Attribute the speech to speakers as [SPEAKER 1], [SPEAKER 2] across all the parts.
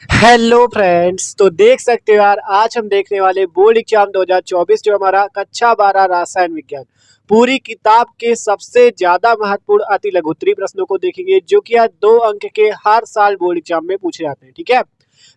[SPEAKER 1] Hello friends, तो देख सकते हो यार, आज हम देखने वाले बोर्ड एग्जाम 2024 जो हमारा कक्षा 12 रसायन विज्ञान पूरी किताब के सबसे ज्यादा महत्वपूर्ण अति लघुत्तरीय प्रश्नों को देखेंगे, जो कि यार 2 अंक के हर साल बोर्ड एग्जाम में पूछे जाते हैं। ठीक है,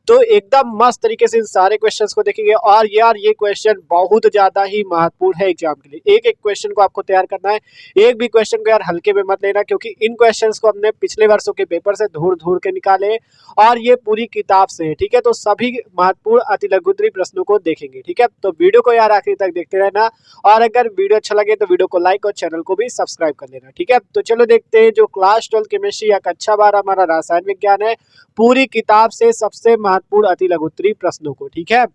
[SPEAKER 1] तो एकदम मस्त तरीके से इन सारे क्वेश्चंस को देखेंगे। और यार ये क्वेश्चन बहुत ज्यादा ही महत्वपूर्ण है एग्जाम के लिए। एक एक क्वेश्चन को आपको तैयार करना है, एक भी क्वेश्चन को यार हल्के में मत लेना, क्योंकि इन क्वेश्चंस को हमने पिछले वर्षों के पेपर से ढूंढ ढूंढ के निकाले और ये पूरी किताब से है। ठीक है, तो सभी महत्वपूर्ण अति लघुत्तरीय प्रश्नों को देखेंगे। ठीक है, तो वीडियो को यार आखिर तक देखते रहना, और अगर वीडियो अच्छा लगे तो वीडियो को लाइक और चैनल को भी सब्सक्राइब कर लेना। ठीक है, तो चलो देखते हैं जो क्लास 12 केमिस्ट्री या कक्षा 12 हमारा रसायन विज्ञान है, पूरी किताब से सबसे महत्वपूर्ण अति लघुत्तरीय प्रश्नों को। ठीक है,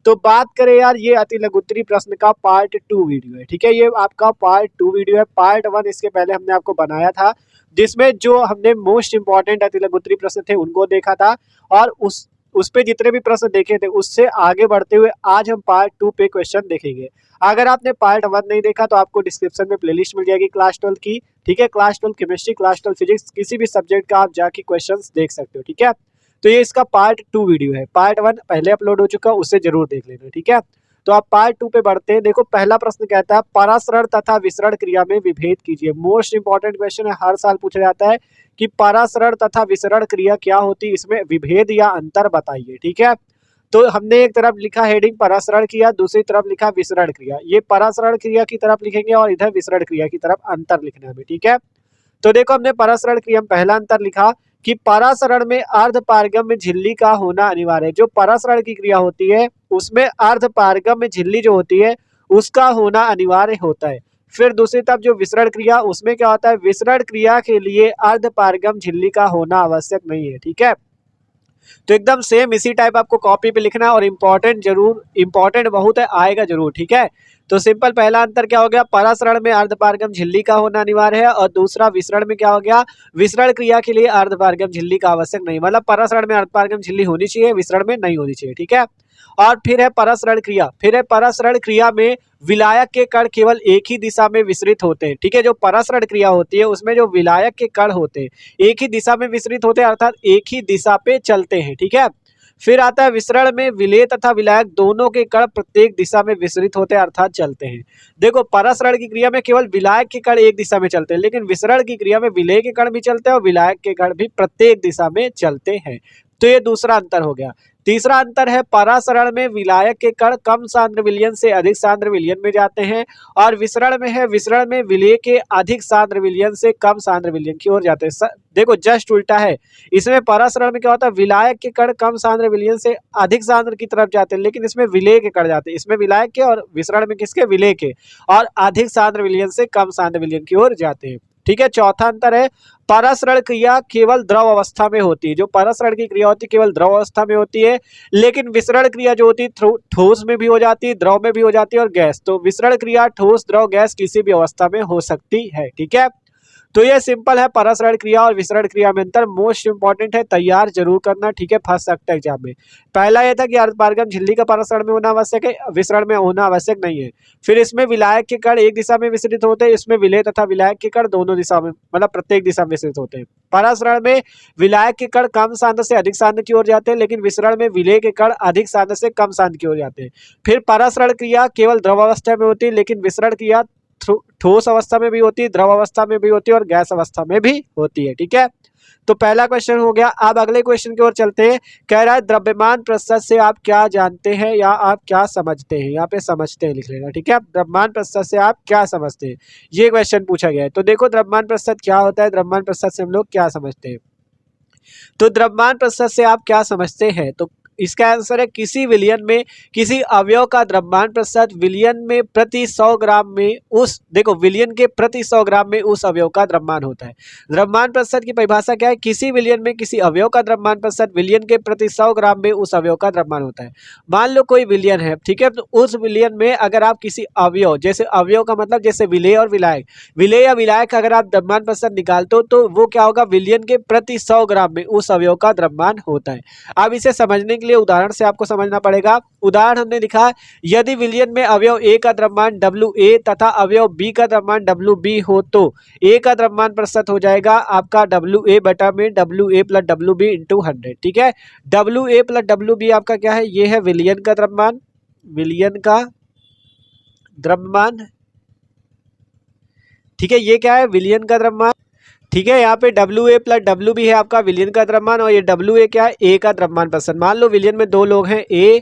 [SPEAKER 1] तो बात करें यार, ये अति लघुत्तरीय प्रश्न का पार्ट 2 वीडियो है। ठीक है, ये आपका पार्ट 2 वीडियो है। पार्ट 1 इसके पहले हमने आपको बनाया था, जिसमें जो हमने मोस्ट इंपॉर्टेंट अति लघुत्तरीय प्रश्न थे उनको देखा था, और उस पे जितने भी प्रश्न देखे थे उससे आगे बढ़ते हुए आज हम पार्ट 2 पे क्वेश्चन देखेंगे। अगर आपने पार्ट 1 नहीं देखा तो आपको डिस्क्रिप्शन में प्लेलिस्ट मिल जाएगी क्लास 12 की। ठीक है, क्लास 12 केमिस्ट्री, क्लास 12 फिजिक्स, किसी भी सब्जेक्ट का आप जाके क्वेश्चंस देख सकते हो। ठीक है, तो ये इसका पार्ट 2 वीडियो है। पार्ट 1 पहले अपलोड हो चुका है, उससे जरूर देख लेना। ठीक है, तो आप पार्ट 2 पे बढ़ते हैं। देखो, पहला प्रश्न कहता है परासरण तथा विसरण क्रिया में विभेद कीजिए। मोस्ट इंपॉर्टेंट क्वेश्चन है, हर साल पूछा जाता है कि परासरण तथा विसरण क्रिया क्या होती है, इसमें विभेद या अंतर बताइए। ठीक है, तो हमने एक तरफ लिखा हेडिंग परासरण क्रिया, दूसरी तरफ लिखा विसरण क्रिया। ये परासरण क्रिया की तरफ लिखेंगे और इधर विसरण क्रिया की तरफ अंतर लिखना है हमें। ठीक है, तो देखो, हमने परासरण क्रिया में पहला अंतर लिखा कि परासरण में अर्धपारगम्य झिल्ली का होना अनिवार्य है। जो परासरण की क्रिया होती है उसमें अर्धपारगम्य झिल्ली जो होती है उसका होना अनिवार्य होता है। फिर दूसरी तरफ जो विसरण क्रिया, उसमें क्या होता है, विसरण क्रिया के लिए अर्धपारगम झिल्ली का होना आवश्यक नहीं है। ठीक है, तो एकदम सेम इसी टाइप आपको कॉपी पे लिखना है, और इम्पोर्टेंट जरूर, इम्पोर्टेंट बहुत है, आएगा जरूर। ठीक है, तो सिंपल पहला अंतर क्या हो गया, परासरण में अर्धपारगम झिल्ली का होना अनिवार्य है, और दूसरा विसरण में क्या हो गया, विसरण क्रिया के लिए अर्धपारगम झिल्ली का आवश्यक नहीं। मतलब परासरण में अर्धपारगम झिल्ली होनी चाहिए, विसरण में नहीं होनी चाहिए। ठीक है, और फिर है परासरण क्रिया। फिर है परासरण क्रिया में विलायक के कण केवल एक ही दिशा में विसरित होते हैं। ठीक है, जो परासरण क्रिया होती है उसमें जो विलायक के कण होते हैं एक ही दिशा में विसरित होते हैं, अर्थात एक ही दिशा पे चलते हैं। ठीक है, फिर आता है विसरण में विलेय तथा विलायक दोनों के कण प्रत्येक दिशा में विसरित होते हैं, अर्थात चलते हैं। देखो, परासरण की क्रिया में केवल विलायक के कण एक दिशा में चलते हैं, लेकिन विसरण की क्रिया में विलेय के कण भी चलते हैं और विलायक के कण भी प्रत्येक दिशा में चलते हैं। तो ये दूसरा अंतर हो गया। तीसरा अंतर है परासरण में विलायक के कण कम सांद्र विलयन से अधिक सांद्र विलयन में जाते हैं, और विसरण में है, विसरण में विलेय के अधिक सांद्र विलयन से कम सांद्र विलयन की ओर जाते हैं। देखो, जस्ट उल्टा है। इसमें परासरण में क्या होता है, विलायक के कण कम सांद्र विलयन से अधिक सांद्र की तरफ जाते हैं, लेकिन इसमें विलेय के कण जाते हैं। इसमें विलायक के, और विसरण में किसके, विलेय के, और अधिक सांद्र विलयन से कम सांद्र विलयन की ओर जाते हैं। ठीक है, चौथा अंतर है परासरण क्रिया केवल द्रव अवस्था में होती है। जो परासरण की क्रिया होती है केवल द्रव अवस्था में होती है, लेकिन विसरण क्रिया जो होती है ठोस में भी हो जाती है, द्रव में भी हो जाती है, और गैस। तो विसरण क्रिया ठोस, द्रव, गैस किसी भी अवस्था में हो सकती है। ठीक है, तो ये सिंपल है परासरण क्रिया और विसरण क्रिया में अंतर। मोस्ट इंपॉर्टेंट है, तैयार जरूर करना। ठीक है, फंस सकता है एग्जाम में। पहला ये था कि अर्धपारगम झिल्ली का परासरण में होना आवश्यक है, विसरण में होना आवश्यक नहीं है। फिर इसमें विलायक के कण एक दिशा में विसरित होते हैं, इसमें विलेय तथा विलायक के कण दोनों दिशा में, मतलब प्रत्येक दिशा में विसरित होते हैं। परासरण में विलायक के कण कम सांद्र से अधिक सांद्र की ओर जाते हैं, लेकिन विसरण में विलेय के कण अधिक सांद्र से कम सांद्र की ओर जाते हैं। फिर परासरण क्रिया केवल द्रव अवस्था में होती है, लेकिन विसरण क्रिया ठोस अवस्था में भी होती है, द्रव अवस्था में भी होती है, और गैस अवस्था में भी होती है। ठीक है, तो पहला क्वेश्चन हो गया। अब अगले क्वेश्चन की ओर चलते हैं। कह रहा है द्रव्यमान प्रतिशत से आप क्या जानते हैं या आप क्या समझते हैं। यहाँ पे समझते हैं लिख लेना। ठीक है, द्रव्यमान प्रतिशत से आप क्या समझते हैं, ये क्वेश्चन पूछा गया है। तो देखो, द्रव्यमान प्रतिशत क्या होता है, द्रव्यमान प्रतिशत से हम लोग क्या समझते हैं। तो द्रव्यमान प्रतिशत से आप क्या समझते हैं, तो इसका आंसर है किसी विलयन में किसी अवयव का द्रव्यमान प्रतिशत विलयन में प्रति 100 ग्राम में उस, देखो, विलयन के प्रति 100 ग्राम में उस अवयव का द्रव्यमान होता है। द्रव्यमान प्रतिशत की परिभाषा क्या है, किसी विलयन में किसी अवयव का द्रव्यमान प्रतिशत विलयन के प्रति 100 ग्राम में उस अवयव का द्रव्यमान होता है। मान लो कोई विलयन है, ठीक है, तो उस विलयन में अगर आप किसी अवयव, जैसे अवयव का मतलब जैसे विलेय और विलायक, विलेय या विलायक अगर आप द्रव्यमान प्रतिशत निकालते हो तो वो क्या होगा, विलयन के प्रति 100 ग्राम में उस अवयव का द्रव्यमान होता है। अब इसे समझने के लिए लिए उदाहरण से आपको समझना पड़ेगा। उदाहरण हमने लिखा, यदि विलयन में अवयव ए का द्रव्यमान WA तथा अवयव बी का द्रव्यमान WB हो तो ए का द्रव्यमान प्रतिशत हो जाएगा आपका WA बटा में WA प्लस WB इंटू 100। ठीक है, WA प्लस WB आपका क्या है, ये है विलयन का द्रव्यमान, विलयन का द्रव्यमान। ठीक है, ये क्या है, विलयन का द्रव्यमान। ठीक है, यहाँ पे WA प्लस WB है आपका विलयन का द्रव्यमान, और ये WA क्या है, A का द्रव्यमान प्रतिशत। मान लो विलयन में दो लोग हैं A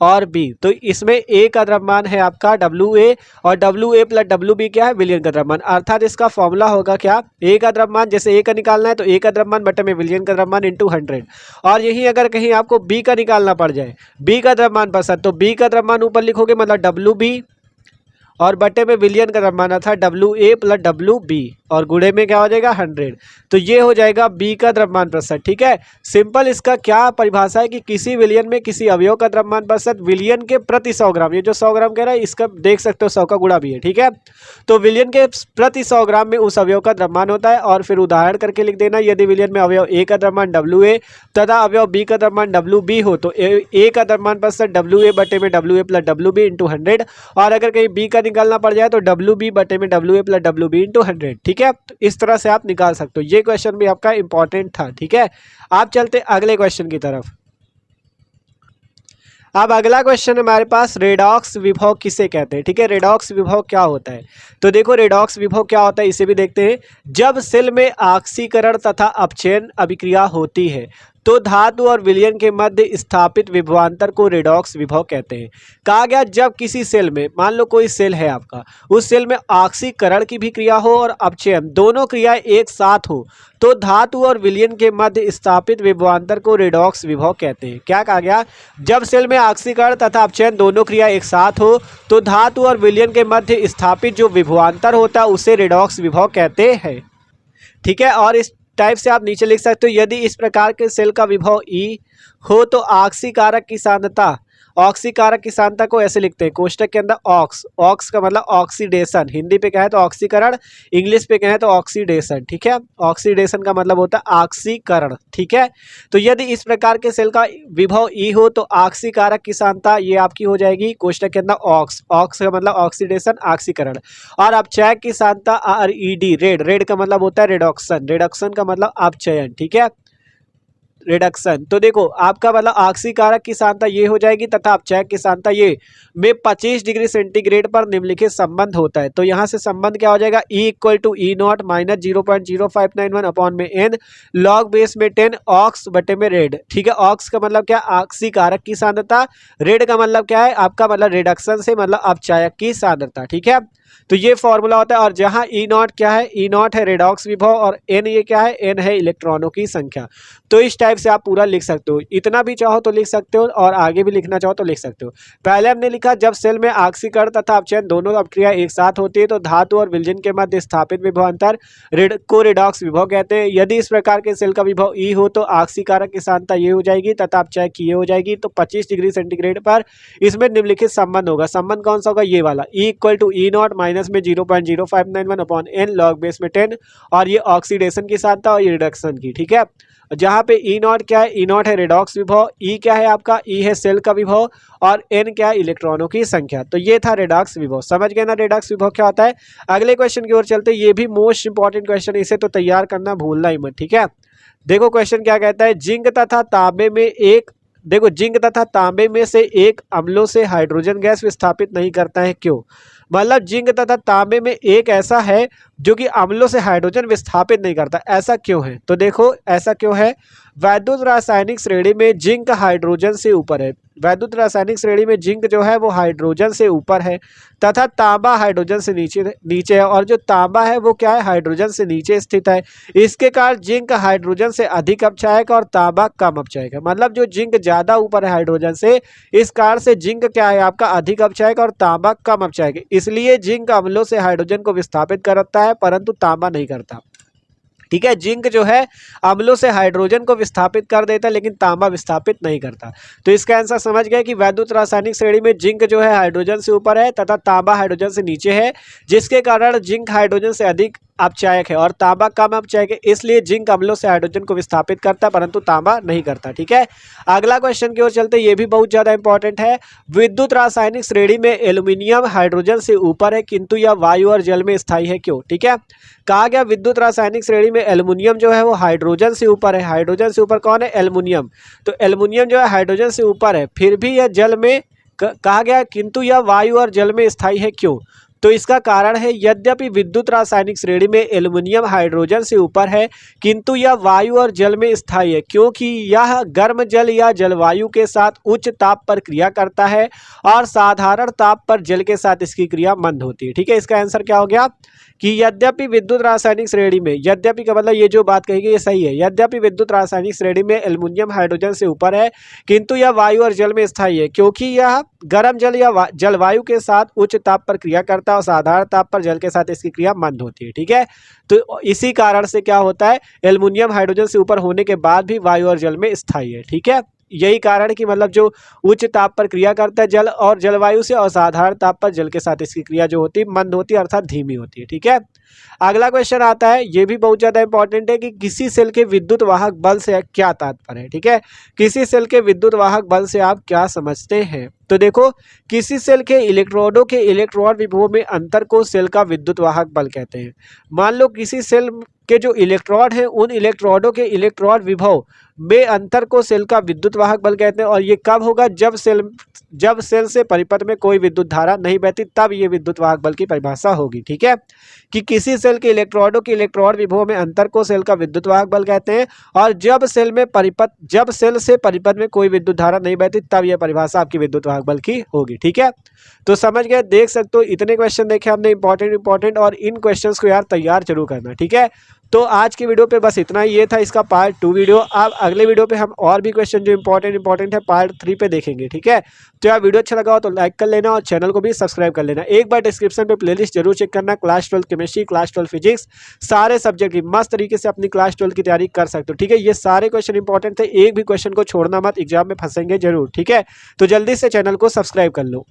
[SPEAKER 1] और B, तो इसमें A का द्रव्यमान है आपका WA और WA प्लस WB क्या है, विलयन का द्रव्यमान। अर्थात इसका फॉर्मूला होगा क्या, A का द्रव्यमान, जैसे A का निकालना है तो A का द्रव्यमान बटे में विलयन का द्रव्यमान इंटू 100। और यही अगर कहीं आपको B का निकालना पड़ जाए, B का द्रव्यमान प्रतिशत, तो B का द्रव्यमान ऊपर लिखोगे मतलब WB और बटे में विलयन का द्रव्यमान था WA प्लस WB और गुणे में क्या हो जाएगा 100, तो ये हो जाएगा B का द्रव्यमान प्रतिशत। ठीक है, सिंपल इसका क्या परिभाषा है कि किसी विलयन में किसी अवयव का द्रव्यमान प्रतिशत विलयन के प्रति 100 ग्राम, ये जो 100 ग्राम कह रहा है इसका देख सकते हो 100 का गुणा भी है। ठीक है, तो विलयन के प्रति 100 ग्राम में उस अवयव का द्रव्यमान होता है। और फिर उदाहरण करके लिख देना, यदि विलयन में अवयव A का द्रव्यमान WA तथा अवयव B का द्रव्यमान WB हो तो A का द्रव्यमान प्रतिशत WA बटे में WA प्लस WB इंटू 100, और अगर कहीं B का निकालना पड़ जाए तो WB बटे में WA प्लस WB इंटू 100। ठीक है, तो इस तरह से आप निकाल सकते हो। ये क्वेश्चन भी आपका इंपॉर्टेंट था। ठीक है, आप चलते अगले क्वेश्चन की तरफ। अब अगला क्वेश्चन हमारे पास, रेडॉक्स विभव किसे कहते हैं। ठीक है, रेडॉक्स विभव क्या होता है, तो देखो रेडॉक्स विभव क्या होता है इसे भी देखते हैं। जब सेल में ऑक्सीकरण तथा अपचयन अभिक्रिया होती है तो धातु और विलयन के मध्य स्थापित विभवांतर को रेडॉक्स विभव कहते हैं। कहा गया जब किसी सेल में, मान लो कोई सेल है आपका, उस सेल में ऑक्सीकरण की भी क्रिया हो और अपचयन, दोनों क्रियाएं एक साथ हो तो धातु और विलयन के मध्य स्थापित विभवांतर को रेडॉक्स विभव कहते हैं। क्या कहा गया, जब सेल में ऑक्सीकरण तथा अपचयन दोनों क्रिया एक साथ हो तो धातु और विलयन के मध्य स्थापित जो विभवांतर होता है उसे रेडॉक्स विभव कहते हैं। ठीक है, और इस टाइप से आप नीचे लिख सकते हो, यदि इस प्रकार के सेल का विभव E हो तो ऑक्सीकारक की सांद्रता, ऑक्सीकारक की सांद्रता को ऐसे लिखते हैं कोष्टक के अंदर ऑक्स, ऑक्स का मतलब ऑक्सीडेशन, हिंदी पे कहें तो ऑक्सीकरण, इंग्लिश पे कहें तो ऑक्सीडेशन। ठीक है, ऑक्सीडेशन का मतलब होता है ऑक्सीकरण। ठीक है, तो यदि इस प्रकार के सेल का विभव E हो तो ऑक्सीकारक की सांद्रता ये आपकी हो जाएगी कोष्टक के अंदर ऑक्स, ऑक्स का मतलब ऑक्सीडेशन, ऑक्सीकरण, और अपचयक की सांद्रता RED, रेड, रेड का मतलब होता है रिडक्शन, रिडक्शन का मतलब अपचयन। ठीक है, रिडक्शन, तो देखो आपका मतलब ऑक्सीकारक की सांद्रता ये हो जाएगी तथा अपचयक की सांद्रता ये में 25 डिग्री सेंटीग्रेड पर निम्नलिखित संबंध होता है। तो यहाँ से संबंध क्या हो जाएगा, E equal to E0 minus 0.0591 upon में N लॉग बेस में 10 ऑक्स बटे में रेड। ठीक है, ऑक्स का मतलब क्या, ऑक्सीकारक की सांद्रता, रेड का मतलब क्या है आपका मतलब रिडक्शन से मतलब अपचयक की सांद्रता। ठीक है, तो ये फॉर्मूला होता है। और जहां E0 क्या है, E0 है रेडॉक्स विभव और N ये क्या है, N है इलेक्ट्रॉनों की संख्या। तो इस टाइप से आप पूरा लिख सकते हो, इतना भी चाहो तो लिख सकते हो और आगे भी लिखना चाहो तो लिख सकते हो। पहले हमने लिखा जब सेल में ऑक्सीकरण तथा अपचयन दोनों अपक्रिया एक साथ होती है तो धातु और विलयन के मध्य स्थापित विभवांतर को रेडॉक्स विभव कहते हैं। यदि इस प्रकार के सेल का विभव E हो तो ऑक्सीकारक की सांद्रता ये हो जाएगी तथा अपचयक की ये हो जाएगी। तो 25 डिग्री सेंटीग्रेड पर इसमें निम्नलिखित संबंध होगा। संबंध कौन सा होगा, ये वाला, E equal to E0 minus में 0.0591 अपॉन N लॉग बेस में 10, और ये ऑक्सीडेशन की सांद्रता और ये रिडक्शन की। ठीक है, जहां पे E0 क्या है, E0 है रेडॉक्स विभव, E क्या है आपका, E है सेल का विभव और N क्या है इलेक्ट्रॉनों की संख्या। तो ये था रेडॉक्स विभव। समझ गए ना रेडॉक्स विभव क्या होता है। अगले क्वेश्चन की ओर चलते, ये भी मोस्ट इंपॉर्टेंट क्वेश्चन, इसे तो तैयार करना भूलना ही मत। ठीक है, देखो क्वेश्चन क्या कहता है, जिंक तथा तांबे में एक, देखो जिंक तथा तांबे में से एक अम्लों से हाइड्रोजन गैस विस्थापित नहीं करता है, क्यों। मतलब जिंक तथा तांबे में एक ऐसा है जो कि अम्लों से हाइड्रोजन विस्थापित नहीं करता, ऐसा क्यों है। तो देखो ऐसा क्यों है, वैद्युत रासायनिक श्रेणी में जिंक हाइड्रोजन से ऊपर है, वैद्युत रासायनिक श्रेणी में जिंक जो है वो हाइड्रोजन से ऊपर है तथा तांबा हाइड्रोजन से नीचे है, और जो तांबा है वो क्या है, हाइड्रोजन से नीचे स्थित है। इसके कारण जिंक हाइड्रोजन से अधिक अपचायक और तांबा कम अपचायक है। मतलब जो जिंक ज्यादा ऊपर है हाइड्रोजन से, इस कारण से जिंक क्या है आपका अधिक अपचायक और तांबा कम अपचायक है। इसलिए जिंक अम्लों से हाइड्रोजन को विस्थापित करता है परंतु तांबा नहीं करता। ठीक है, जिंक जो है अम्लों से हाइड्रोजन को विस्थापित कर देता है लेकिन तांबा विस्थापित नहीं करता। तो इसका आंसर समझ गए कि वैद्युत रासायनिक श्रेणी में जिंक जो है हाइड्रोजन से ऊपर है तथा तांबा हाइड्रोजन से नीचे है, जिसके कारण जिंक हाइड्रोजन से अधिक अपचायक है और तांबा कम अपचायक है, इसलिए जिंक अम्लों से हाइड्रोजन को विस्थापित करता है परंतु तांबा नहीं करता। ठीक है, अगला क्वेश्चन की ओर चलते, ये भी बहुत ज्यादा इंपॉर्टेंट है। विद्युत रासायनिक श्रेणी में एल्यूमिनियम हाइड्रोजन से ऊपर है किंतु यह वायु और जल में स्थायी है, क्यों? ठीक है, कहा गया विद्युत रासायनिक श्रेणी में एल्यूमिनियम जो है वो हाइड्रोजन से ऊपर है। हाइड्रोजन से ऊपर कौन है? एल्यूमिनियम। तो एल्यूमिनियम जो है हाइड्रोजन से ऊपर है, फिर भी यह जल में कहा गया किंतु यह वायु और जल में स्थायी है, क्यों? तो इसका कारण है, यद्यपि विद्युत रासायनिक श्रेणी में एल्यूमिनियम हाइड्रोजन से ऊपर है किंतु यह वायु और जल में स्थायी है, क्योंकि यह गर्म जल या जलवायु के साथ उच्च ताप पर क्रिया करता है और साधारण ताप पर जल के साथ इसकी क्रिया मंद होती है। ठीक है, इसका आंसर क्या हो गया कि यद्यपि विद्युत रासायनिक श्रेणी में, यद्यपि का मतलब ये जो बात कही गई ये सही है, यद्यपि विद्युत रासायनिक श्रेणी में एल्यूमिनियम हाइड्रोजन से ऊपर है किंतु यह वायु और जल में स्थायी है, क्योंकि यह गर्म जल या जलवायु के साथ उच्च ताप पर क्रिया करता है और साधारण ताप पर जल के साथ इसकी क्रिया मंद होती है। ठीक है, तो इसी कारण से क्या होता है, एल्यूमिनियम हाइड्रोजन से ऊपर होने के बाद भी वायु और जल में स्थायी है। ठीक है, यही कारण कि मतलब जो उच्च ताप पर क्रिया करता है जल और जलवायु से, और साधारण ताप पर जल के साथ इसकी क्रिया जो होती है मंद होती है अर्थात धीमी होती है। ठीक है, अगला क्वेश्चन आता है, ये भी बहुत ज्यादा इंपॉर्टेंट है कि किसी सेल के विद्युत वाहक बल से क्या तात्पर्य है। ठीक है, किसी सेल के विद्युत वाहक बल से आप क्या समझते हैं? तो देखो, किसी सेल के इलेक्ट्रोडों के इलेक्ट्रॉन विभवों में अंतर को सेल का विद्युत वाहक बल कहते हैं। मान लो किसी सेल के जो इलेक्ट्रॉन है उन इलेक्ट्रोडों के इलेक्ट्रॉन विभव में अंतर को सेल का विद्युत वाहक बल कहते हैं, और ये कब होगा? जब सेल से परिपथ में कोई विद्युत धारा नहीं बहती, तब ये विद्युत वाहक बल की परिभाषा होगी। ठीक है, कि किसी सेल के इलेक्ट्रोडों के इलेक्ट्रॉन विभव में अंतर को सेल का विद्युत वाहक बल कहते हैं, और जब सेल से परिपथ में कोई विद्युत धारा नहीं बहती तब यह परिभाषा आपकी विद्युत वाहक बल की होगी। ठीक है, तो समझ गए, देख सकते हो इतने क्वेश्चन देखे हमने इंपॉर्टेंट, और इन क्वेश्चंस को यार तैयार जरूर करना। ठीक है, तो आज की वीडियो पे बस इतना ही, ये था इसका पार्ट 2 वीडियो। अब अगले वीडियो पे हम और भी क्वेश्चन जो इंपॉर्टेंट है पार्ट 3 पे देखेंगे। ठीक है, तो यार वीडियो अच्छा लगा हो तो लाइक कर लेना और चैनल को भी सब्सक्राइब कर लेना। एक बार डिस्क्रिप्शन पे प्लेलिस्ट जरूर चेक करना, क्लास 12 केमिस्ट्री, क्लास 12 फिजिक्स, सारे सब्जेक्ट की मस्त तरीके से अपनी क्लास 12 की तैयारी कर सकते हो। ठीक है, ये सारे क्वेश्चन इंपॉर्टेंट थे, एक भी क्वेश्चन को छोड़ना मत, एग्जाम में फंसेंगे जरूर। ठीक है, तो जल्दी से चैनल को सब्सक्राइब कर लो।